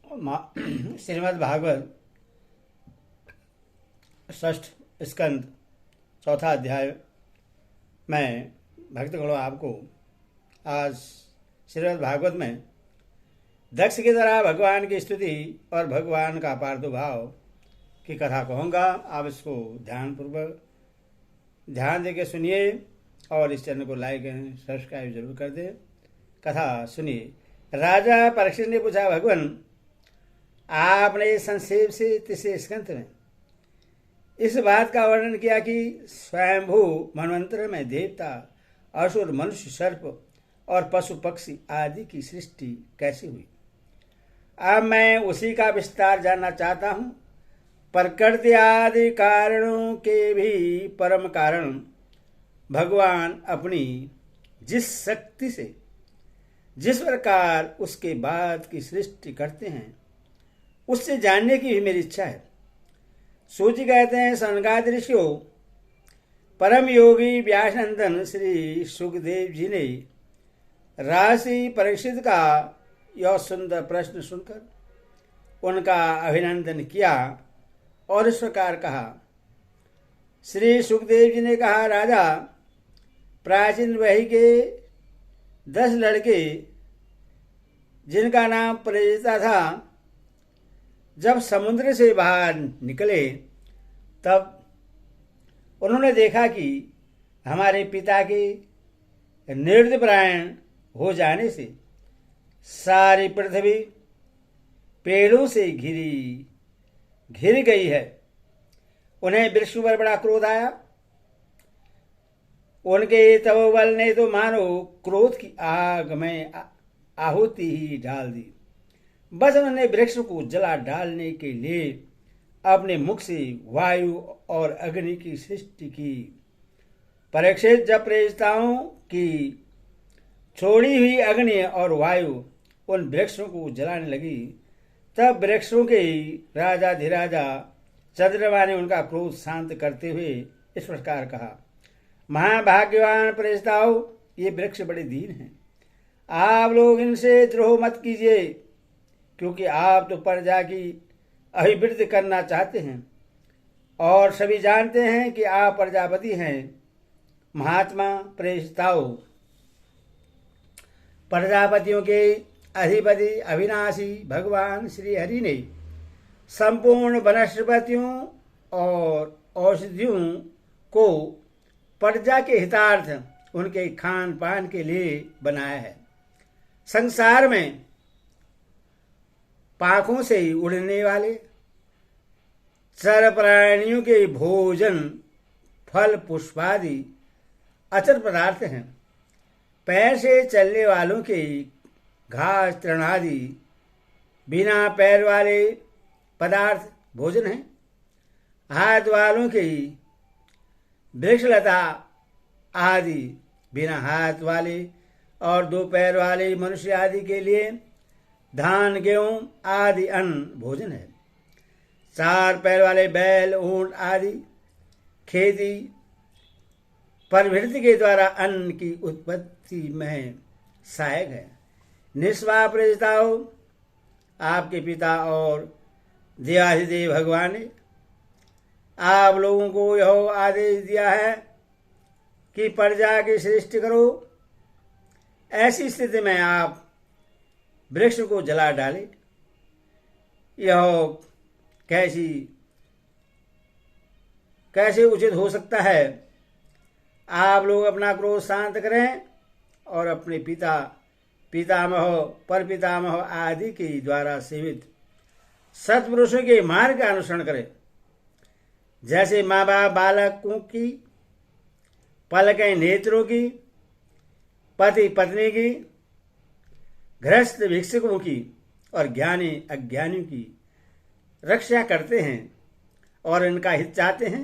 श्रीमद् भागवत षष्ठ स्कंद चौथा अध्याय में भक्तगणों आपको आज श्रीमद् भागवत में दक्ष की तरह भगवान की स्तुति और भगवान का प्रादुर्भाव की कथा कहूँगा। आप इसको ध्यानपूर्वक ध्यान देके सुनिए और इस चैनल को लाइक एंड सब्सक्राइब जरूर कर दें। कथा सुनिए। राजा परीक्षित ने पूछा, भगवान आपने संक्षेप से तीसरे स्कंध में इस बात का वर्णन किया कि स्वयंभू मनवंतर में देवता, असुर, मनुष्य, सर्प और पशु पक्षी आदि की सृष्टि कैसे हुई। अब मैं उसी का विस्तार जानना चाहता हूँ। प्रकृति आदि कारणों के भी परम कारण भगवान अपनी जिस शक्ति से जिस प्रकार उसके बाद की सृष्टि करते हैं उससे जानने की भी मेरी इच्छा है। सूची कहते हैं, सनकादि ऋषियों परम योगी व्यासनंदन श्री सुखदेव जी ने राशि परीक्षित का यह सुंदर प्रश्न सुनकर उनका अभिनंदन किया और इस प्रकार कहा। श्री सुखदेव जी ने कहा, राजा प्राचीन वही के 10 लड़के जिनका नाम प्रेजिता था, जब समुद्र से बाहर निकले तब उन्होंने देखा कि हमारे पिता के निर्दयपरायण हो जाने से सारी पृथ्वी पेड़ों से घिर गई है। उन्हें वृक्ष पर बड़ा क्रोध आया। उनके तपोबल ने तो मानो क्रोध की आग में आहुति ही डाल दी। बस उन्होंने वृक्ष को जला डालने के लिए अपने मुख से वायु और अग्नि की सृष्टि की। परीक्षित, जब प्रेरिताओं की छोड़ी हुई अग्नि और वायु उन वृक्षों को जलाने लगी, तब वृक्षों के राजा धीराजा चंद्रमा ने उनका क्रोध शांत करते हुए इस प्रकार कहा, महाभाग्यवान प्रेरिताओं, ये वृक्ष बड़े दीन हैं। आप लोग इनसे द्रोह मत कीजिए, क्योंकि आप तो प्रजा की अभिवृद्धि करना चाहते हैं और सभी जानते हैं कि आप प्रजापति हैं। महात्मा प्रेरिताओं, प्रजापतियों के अधिपति अविनाशी भगवान श्री हरि ने संपूर्ण वनस्पतियों और औषधियों को प्रजा के हितार्थ उनके खान पान के लिए बनाया है। संसार में पाखों से उड़ने वाले चर प्राणियों के भोजन, फल, पुष्पादि अचर पदार्थ हैं। पैर से चलने वालों के घास, तृण आदि बिना पैर वाले पदार्थ भोजन हैं। हाथ वालों के वृक्षलता आदि बिना हाथ वाले और 2 पैर वाले मनुष्य आदि के लिए धान, गेहूं आदि अन्न भोजन है। 4 पैर वाले बैल, ऊंट आदि खेती प्रवृत्ति के द्वारा अन्न की उत्पत्ति में सहायक है। निष्पाप प्रेरिताओं, आपके पिता और देवाधिदेव भगवान ने आप लोगों को यह आदेश दिया है कि प्रजा की सृष्टि करो। ऐसी स्थिति में आप वृक्ष को जला डाले, यह कैसे उचित हो सकता है। आप लोग अपना क्रोध शांत करें और अपने पितामह, परपितामह आदि के द्वारा सेवित सत्पुरुषों के मार्ग का अनुसरण करें। जैसे माँ बाप बालकों की, पलकें नेत्रों की, पति पत्नी की, गृहस्थ भिक्षुकों की और ज्ञानी अज्ञानियों की रक्षा करते हैं और इनका हित चाहते हैं,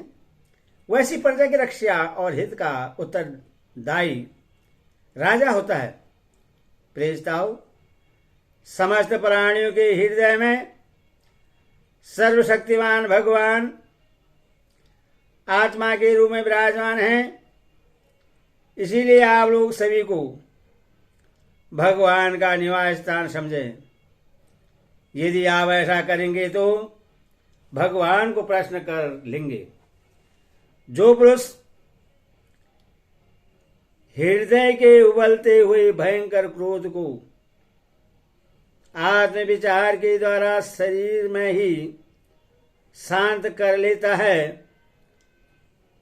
वैसी प्रजा की रक्षा और हित का उत्तरदायी राजा होता है। प्रेरिताओं, समस्त प्राणियों के हृदय में सर्वशक्तिमान भगवान आत्मा के रूप में विराजमान हैं। इसीलिए आप लोग सभी को भगवान का निवास स्थान समझें। यदि आप ऐसा करेंगे तो भगवान को प्रश्न कर लेंगे। जो पुरुष हृदय के उबलते हुए भयंकर क्रोध को आत्मविचार के द्वारा शरीर में ही शांत कर लेता है,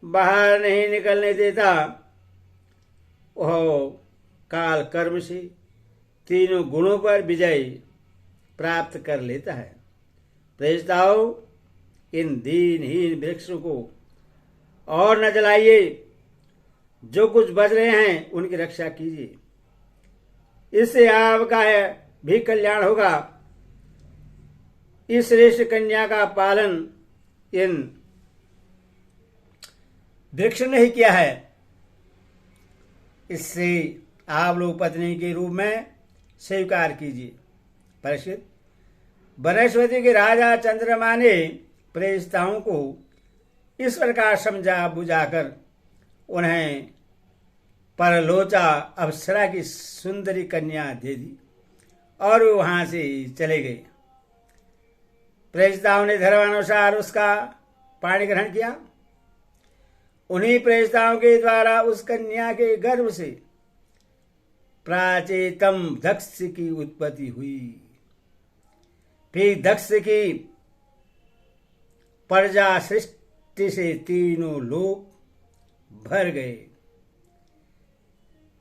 बाहर नहीं निकलने देता, वह काल कर्म से तीनों गुणों पर विजय प्राप्त कर लेता है। प्रेरिताओं, इन दीनहीन वृक्षों को और न जलाइए, जो कुछ बच रहे हैं उनकी रक्षा कीजिए, इससे आपका भी कल्याण होगा। इस श्रेष्ठ कन्या का पालन इन वृक्ष ने ही किया है, इससे आप लोग पत्नी के रूप में स्वीकार कीजिए। परीक्षित, वनस्पति के राजा चंद्रमा ने प्रेरिताओं को इस प्रकार समझा बुझाकर उन्हें परलोचा अप्सरा की सुंदरी कन्या दे दी और वो वहां से चले गए। प्रेरिताओं ने धर्मानुसार उसका पाणी ग्रहण किया। उन्हीं प्रेरिताओं के द्वारा उस कन्या के गर्भ से प्राचेतम दक्ष की उत्पत्ति हुई। फिर दक्ष की प्रजा सृष्टि से तीनों लोक भर गए।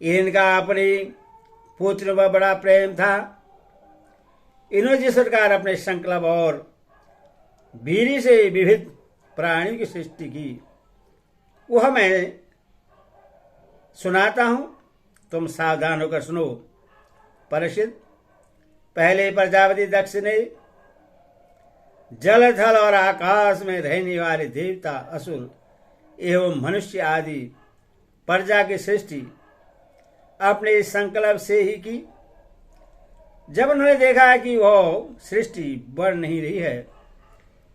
इनका अपने पुत्र पर बड़ा प्रेम था। इन्होंने जिस प्रकार अपने संकल्प और वीर्य से विविध प्राणियों की सृष्टि की, वह मैं सुनाता हूं, तुम सावधान होकर सुनो। परीक्षित, पहले प्रजापति दक्ष ने जल थल और आकाश में रहने वाले देवता, असुर एवं मनुष्य आदि प्रजा की सृष्टि अपने संकल्प से ही की। जब उन्होंने देखा कि वह सृष्टि बढ़ नहीं रही है,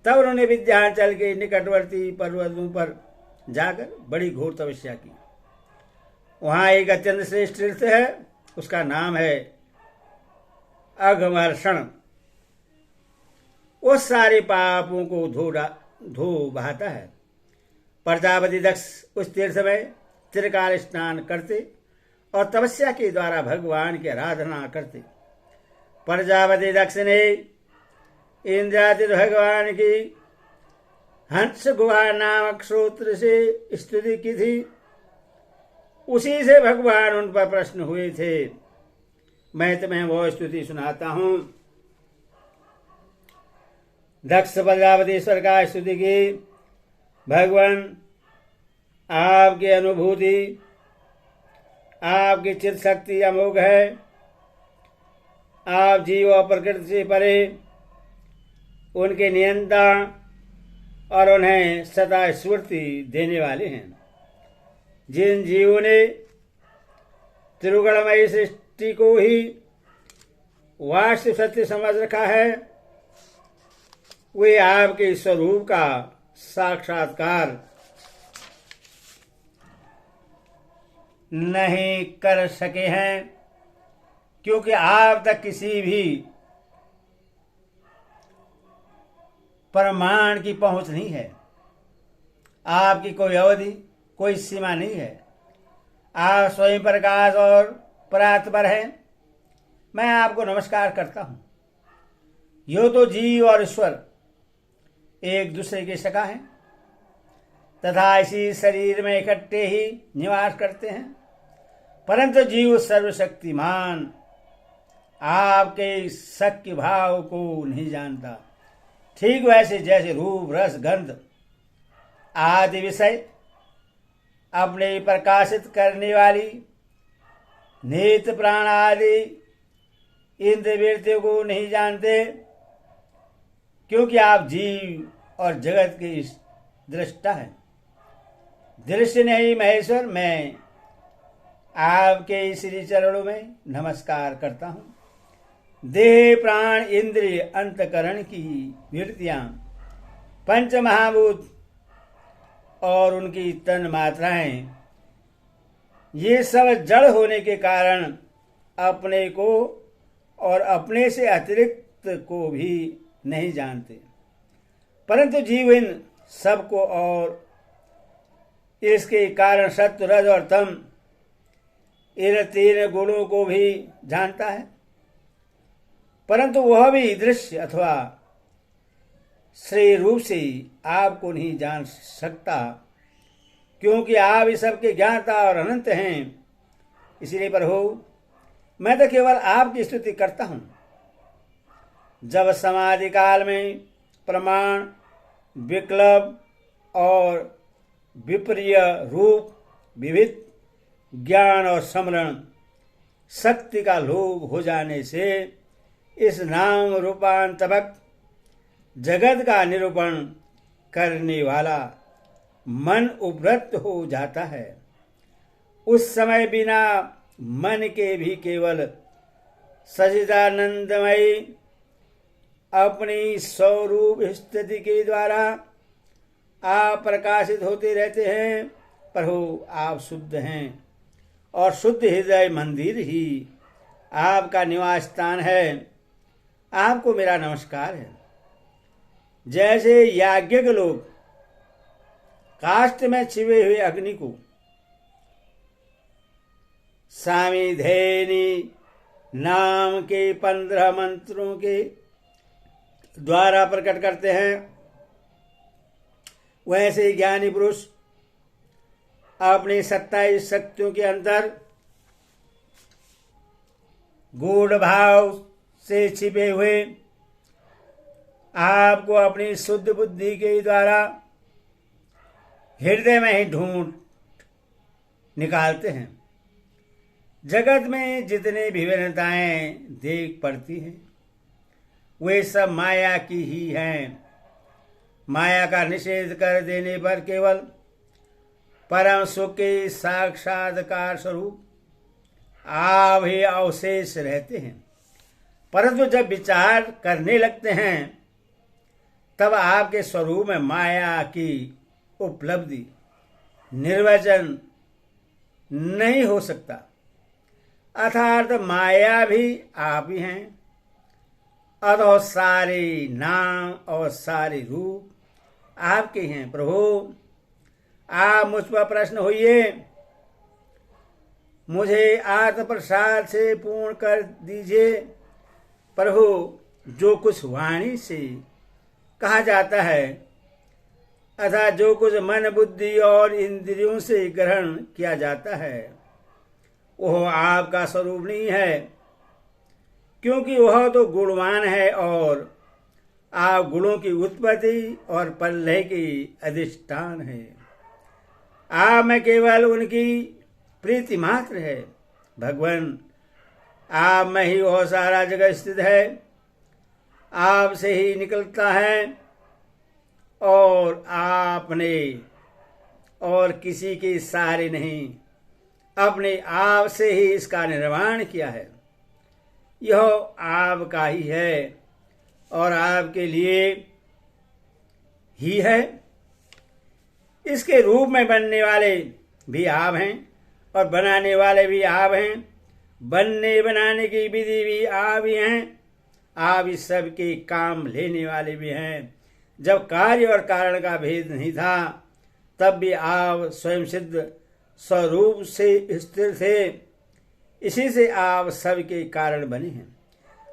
तब उन्होंने विंध्याचल के निकटवर्ती पर्वतों पर जाकर बड़ी घोर तपस्या की। वहां एक अत्यंत श्रेष्ठ तीर्थ है, उसका नाम है अघमर्षण। वो सारे पापों को धो बहाता है। प्रजापति दक्ष उस तीर्थ में त्रिकाल स्नान करते और तपस्या के द्वारा भगवान की आराधना करते। प्रजापति दक्ष ने इंद्रादित्य भगवान की हंस गुहा नामक सूत्र से स्तुति की थी। उसी से भगवान उन पर प्रश्न हुए थे। मैं तुम्हें वो स्तुति सुनाता हूं। दक्ष प्रजापति ईश्वर का स्तुति की। भगवान, आपकी अनुभूति, आपकी चित्त शक्ति अमोघ है। आप जीव और प्रकृति से परे, उनके नियंता और उन्हें सदा स्फूर्ति देने वाले हैं। जिन जीवों ने त्रिगुणमयी सृष्टि को ही वास्तव सत्य समझ रखा है, वे आपके स्वरूप का साक्षात्कार नहीं कर सके हैं, क्योंकि आप तक किसी भी प्रमाण की पहुंच नहीं है। आपकी कोई अवधि, कोई सीमा नहीं है। आप स्वयं प्रकाश और परात्पर हैं। मैं आपको नमस्कार करता हूं। यो तो जीव और ईश्वर एक दूसरे के सखा हैं तथा इसी शरीर में इकट्ठे ही निवास करते हैं, परंतु जीव सर्वशक्तिमान आपके शक्ति भाव को नहीं जानता। ठीक वैसे जैसे रूप, रस, गंध आदि विषय अपने प्रकाशित करने वाली नेत्र, प्राण आदि इंद्रिय वृत्तियों को नहीं जानते, क्योंकि आप जीव और जगत के दृष्टा हैं। दृश्य नहीं महेश्वर, मैं आपके श्री चरणों में नमस्कार करता हूं। देह, प्राण, इंद्रिय, अंतकरण की वृत्तियां, पंच महाभूत और उनकी तन मात्राएं, ये सब जड़ होने के कारण अपने को और अपने से अतिरिक्त सत्य को भी नहीं जानते, परंतु जीव इन सबको और इसके कारण सत्य, रज और तम इन तीन गुणों को भी जानता है, परंतु वह भी दृश्य अथवा श्रेय रूप से आपको नहीं जान सकता, क्योंकि आप इस सबके ज्ञाता और अनंत हैं। इसलिए प्रभु, मैं तो केवल आपकी स्तुति करता हूं। जब समाधि काल में प्रमाण, विकल्प और विपर्य रूप विविध ज्ञान और स्मरण शक्ति का लोभ हो जाने से इस नाम रूपांतरक जगत का निरूपण करने वाला मन उपरत हो जाता है, उस समय बिना मन के भी केवल सच्चिदानंदमयी अपनी स्वरूप स्थिति के द्वारा आप प्रकाशित होते रहते हैं। प्रभु, आप शुद्ध हैं और शुद्ध हृदय मंदिर ही आपका निवास स्थान है। आपको मेरा नमस्कार है। जैसे याज्ञिक लोग काष्ठ में छिपे हुए अग्नि को सामिधेनी नाम के 15 मंत्रों के द्वारा प्रकट करते हैं, वैसे ज्ञानी पुरुष अपनी 27 शक्तियों के अंदर गूढ़ भाव से छिपे हुए आपको अपनी शुद्ध बुद्धि के द्वारा हृदय में ही ढूंढ निकालते हैं। जगत में जितने विभिन्नताएं देख पड़ती हैं, वे सब माया की ही हैं। माया का निषेध कर देने पर केवल परम सुख के साक्षात्कार स्वरूप आप ही अवशेष रहते हैं। परंतु जब विचार करने लगते हैं, तब आपके स्वरूप में माया की उपलब्धि निर्वचन नहीं हो सकता। अर्थात माया भी आप ही हैं, अतः सारे नाम और सारे रूप आपके हैं। प्रभु, आप मुझ पर प्रश्न होइए, मुझे आत्म प्रसाद से पूर्ण कर दीजिए। प्रभु, जो कुछ वाणी से कहा जाता है अथवा जो कुछ मन, बुद्धि और इंद्रियों से ग्रहण किया जाता है, वह आपका स्वरूप नहीं है, क्योंकि वह तो गुणवान है और आप गुणों की उत्पत्ति और प्रलय की अधिष्ठान है। आप में केवल उनकी प्रीति मात्र है। भगवान, आप में ही वह सारा जगत स्थित है, आप से ही निकलता है और आपने और किसी के सहारे नहीं, अपने आप से ही इसका निर्माण किया है। यह आपका ही है और आपके लिए ही है। इसके रूप में बनने वाले भी आप हैं और बनाने वाले भी आप हैं। बनने बनाने की विधि भी आप ही हैं। आप इस सब के काम लेने वाले भी हैं। जब कार्य और कारण का भेद नहीं था, तब भी आप स्वयं सिद्ध स्वरूप से स्थिर थे। इसी से आप सबके कारण बने हैं।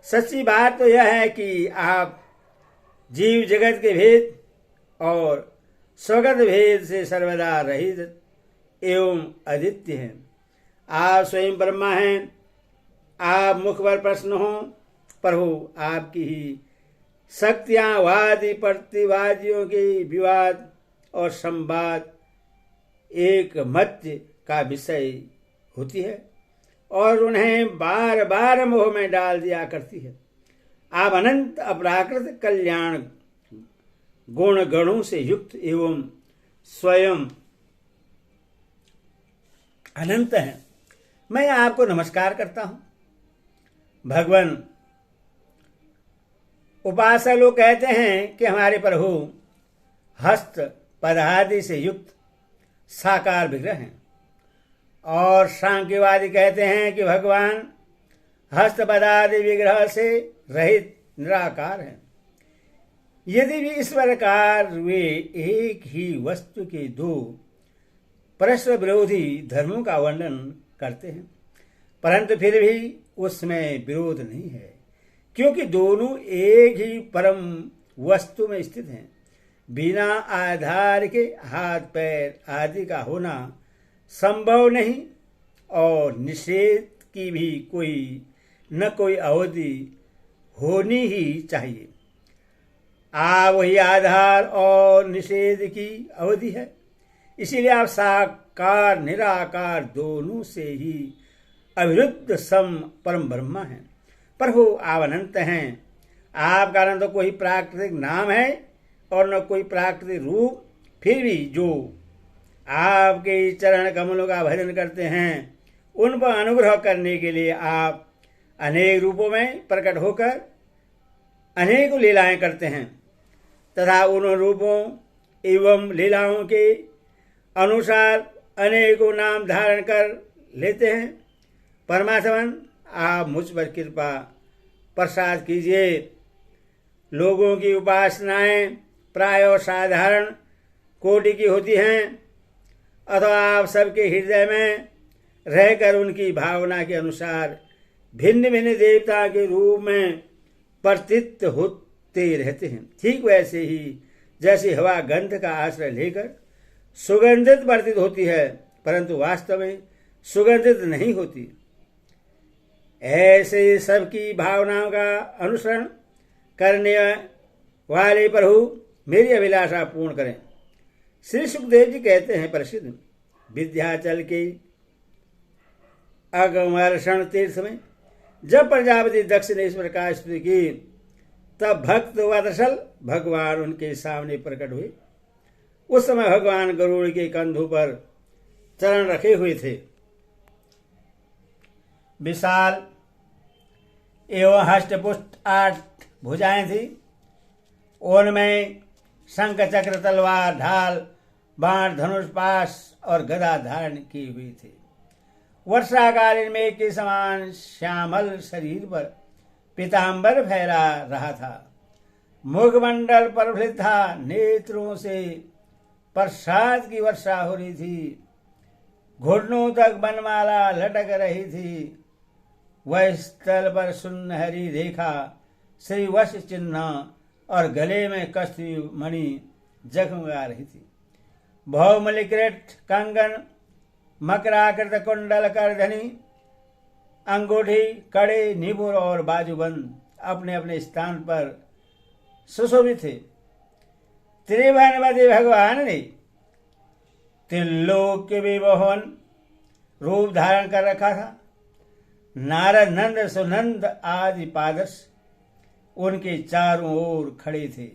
सच्ची बात तो यह है कि आप जीव जगत के भेद और स्वगत भेद से सर्वदा रहित एवं अद्वितीय हैं। आप स्वयं ब्रह्मा हैं। आप मुख पर प्रश्न हो, प्रभु, आपकी ही शक्तियां वादी प्रतिवादियों के विवाद और संवाद एक मत्य का विषय होती है और उन्हें बार बार मोह में डाल दिया करती है। आप अनंत अपराकृत कल्याण गुण गणों से युक्त एवं स्वयं अनंत हैं। मैं आपको नमस्कार करता हूं। भगवान, उपासक लोग कहते हैं कि हमारे प्रभु हस्त पदादि से युक्त साकार विग्रह हैं, और सांख्यवादी कहते हैं कि भगवान हस्त पदादि विग्रह से रहित निराकार हैं। यदि भी इस प्रकार वे एक ही वस्तु के दो परस्पर विरोधी धर्मों का वर्णन करते हैं, परंतु फिर भी उसमें विरोध नहीं है, क्योंकि दोनों एक ही परम वस्तु में स्थित हैं। बिना आधार के हाथ पैर आदि का होना संभव नहीं, और निषेध की भी कोई अवधि होनी ही चाहिए। आप वही आधार और निषेध की अवधि है, इसीलिए आप साकार निराकार दोनों से ही अविरुद्ध सम परम ब्रह्म हैं। प्रभु आप अनंत हैं। आपका न तो कोई प्राकृतिक नाम है और न कोई प्राकृतिक रूप, फिर भी जो आपके चरण कमलों का भजन करते हैं उन पर अनुग्रह करने के लिए आप अनेक रूपों में प्रकट होकर अनेक लीलाएं करते हैं, तथा उन रूपों एवं लीलाओं के अनुसार अनेकों नाम धारण कर लेते हैं। परमात्मन, आप मुझ पर कृपा प्रसाद कीजिए। लोगों की उपासनाएं प्राय साधारण कोटि की होती हैं, अथवा आप सबके हृदय में रहकर उनकी भावना के अनुसार भिन्न भिन्न देवता के रूप में प्रतीत होते रहते हैं। ठीक वैसे ही जैसे हवा गंध का आश्रय लेकर सुगंधित प्रतीत होती है, परंतु वास्तव में सुगंधित नहीं होती, ऐसे सबकी भावनाओं का अनुसरण करने वाले प्रभु मेरी अभिलाषा पूर्ण करें। श्री सुखदेव जी कहते हैं, प्रसिद्ध विंध्याचल के अगमर्षण तीर्थ में जब प्रजापति दक्ष ने इस प्रकार स्तुति की, तब भक्त वत्सल भगवान उनके सामने प्रकट हुए। उस समय भगवान गरुड़ के कंधों पर चरण रखे हुए थे। विशाल एवं हष्टपुष्ट 8 भुजाएं थी। उनमें शंख चक्र तलवार ढाल बाण धनुष पाश और गदा धारण की हुई थी। वर्षाकालीन मेघ के समान श्यामल शरीर पर पीताम्बर फैला रहा था। मुखमंडल प्रफुल्लित था, नेत्रों से प्रसाद की वर्षा हो रही थी। घुटनों तक बनमाला लटक रही थी। वह स्थल पर सुनहरी रेखा, श्री वश चिन्ह और गले में कस्तूरी मणि जगमगा रही थी। बहुमूल्य किरीट, कंगन, मकराकृत कुंडल, करधनी, अंगूठी, कड़े, निबुर और बाजूबंद अपने अपने स्थान पर सुशोभित थे। त्रिभुवनपति भगवान ने त्रिलोक विमोहन रूप धारण कर रखा था। नारद, नंद, सुनंद आदि पादर्श उनके चारों ओर खड़े थे।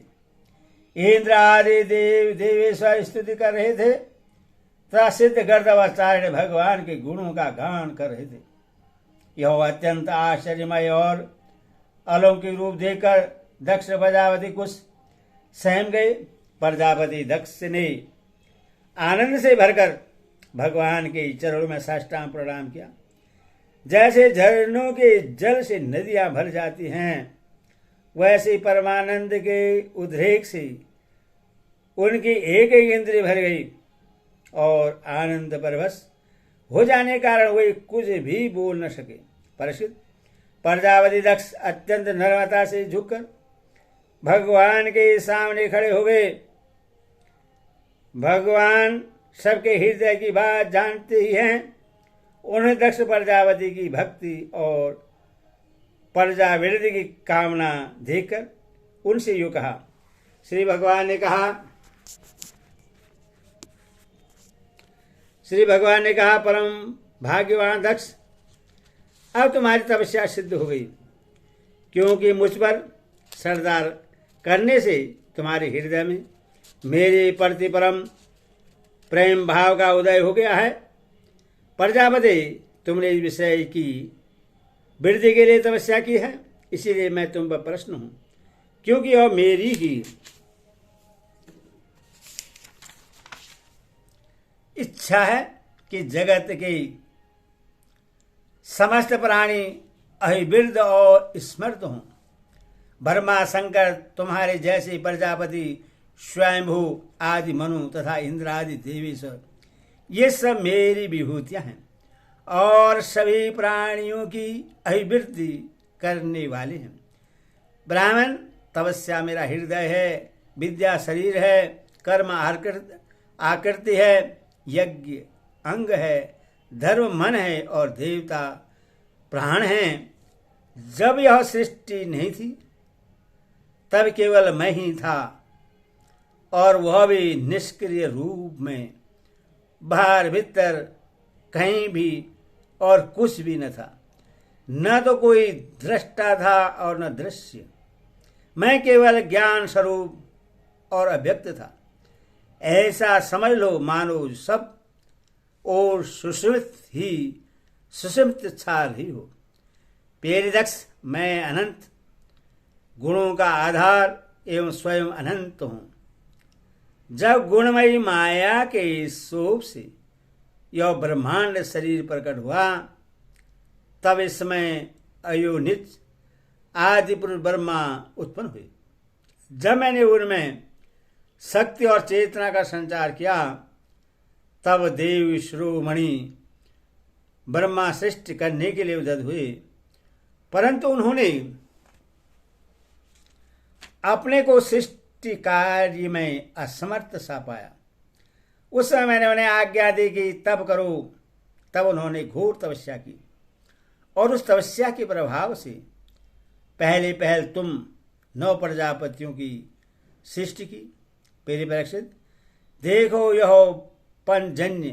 इंद्र आदि देव देवेश्वर स्तुति कर रहे थे तथा सिद्ध गर्दवाचार्य भगवान के गुणों का गान कर रहे थे। यह अत्यंत आश्चर्यमय और अलौकिक रूप देखकर दक्ष प्रजापति कुछ सहम गए। प्रजापति दक्ष ने आनंद से भरकर भगवान के चरणों में साष्टांग प्रणाम किया। जैसे झरनों के जल से नदियां भर जाती हैं, वैसे परमानंद के उद्रेक से उनकी एक एक इंद्रिय भर गई और आनंद परवश हो जाने के कारण वे कुछ भी बोल न सके। परिचित प्रजापति दक्ष अत्यंत नम्रता से झुककर भगवान के सामने खड़े हो गए। भगवान सबके हृदय की बात जानते ही हैं। उन्होंने दक्ष प्रजापति की भक्ति और प्रजावृद्धि की कामना देखकर उनसे यूं कहा। श्री भगवान ने कहा, परम भाग्यवान दक्ष, अब तुम्हारी तपस्या सिद्ध हो गई, क्योंकि मुझ पर सरदार करने से तुम्हारे हृदय में मेरे प्रति परम प्रेम भाव का उदय हो गया है। प्रजापति, तुमने इस विषय की वृद्धि के लिए तपस्या की है, इसीलिए मैं तुम पर प्रश्न हूं, क्योंकि यह मेरी ही इच्छा है कि जगत के समस्त प्राणी अहिवृद्ध और स्मृत हों ब्रह्मा शंकर तुम्हारे जैसे प्रजापति स्वयंभू आदि मनु तथा इंद्र आदि देवेश्वर ये सब मेरी विभूतियां हैं और सभी प्राणियों की अभिवृद्धि करने वाले हैं। ब्राह्मण तपस्या मेरा हृदय है, विद्या शरीर है, कर्म आकृति है, यज्ञ अंग है, धर्म मन है और देवता प्राण हैं। जब यह सृष्टि नहीं थी तब केवल मैं ही था और वह भी निष्क्रिय रूप में, बाहर भीतर कहीं भी और कुछ भी न था। न तो कोई दृष्टा था और न दृश्य। मैं केवल ज्ञान स्वरूप और अव्यक्त था। ऐसा समझ लो मानो सब और सुषुप्त छाल ही हो। प्रिय दक्ष, मैं अनंत गुणों का आधार एवं स्वयं अनंत हूं। जब गुणमयी माया के शोभ से यह ब्रह्मांड शरीर प्रकट हुआ तब इसमें अयोनिज आदि पुरुष ब्रह्मा उत्पन्न हुए। जब मैंने उनमें शक्ति और चेतना का संचार किया तब देव शिरोमणि ब्रह्मा सृष्टि करने के लिए उद्यत हुए, परंतु उन्होंने अपने को सृष्टि कार्य में असमर्थ सा पाया। उस समय मैंने उन्हें आज्ञा दी कि तब करो। तब उन्होंने घोर तपस्या की और उस तपस्या के प्रभाव से पहल तुम 9 प्रजापतियों की सृष्टि की। पहले परीक्षित, देखो यह पंजन्य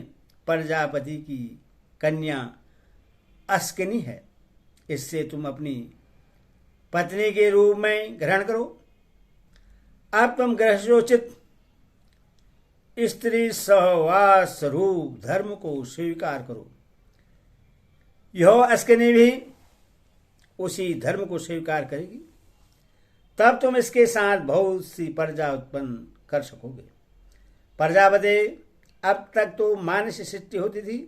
प्रजापति की कन्या अस्किनी है, इससे तुम अपनी पत्नी के रूप में ग्रहण करो। अब तुम गृहस्थोचित स्त्री सहवास रूप धर्म को स्वीकार करो। यह अस्किनी भी उसी धर्म को स्वीकार करेगी, तब तुम इसके साथ बहुत सी प्रजा उत्पन्न कर सकोगे। प्रजापति, अब तक तो मानस सृष्टि होती थी,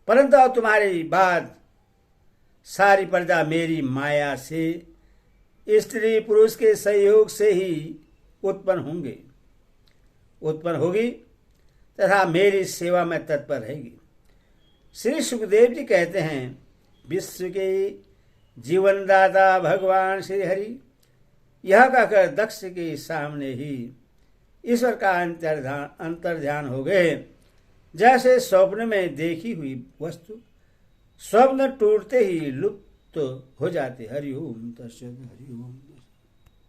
परंतु अब तुम्हारी बाद सारी प्रजा मेरी माया से स्त्री पुरुष के सहयोग से ही उत्पन्न होगी तथा मेरी सेवा में तत्पर रहेगी। श्री सुखदेव जी कहते हैं, विश्व के जीवनदाता भगवान श्री हरि यह कहकर दक्ष के सामने ही ईश्वर का अंतर्ध्यान हो गए। जैसे स्वप्न में देखी हुई वस्तु स्वप्न टूटते ही लुप्त हो जाते। हरि ओम तत्सत। हरि ओम।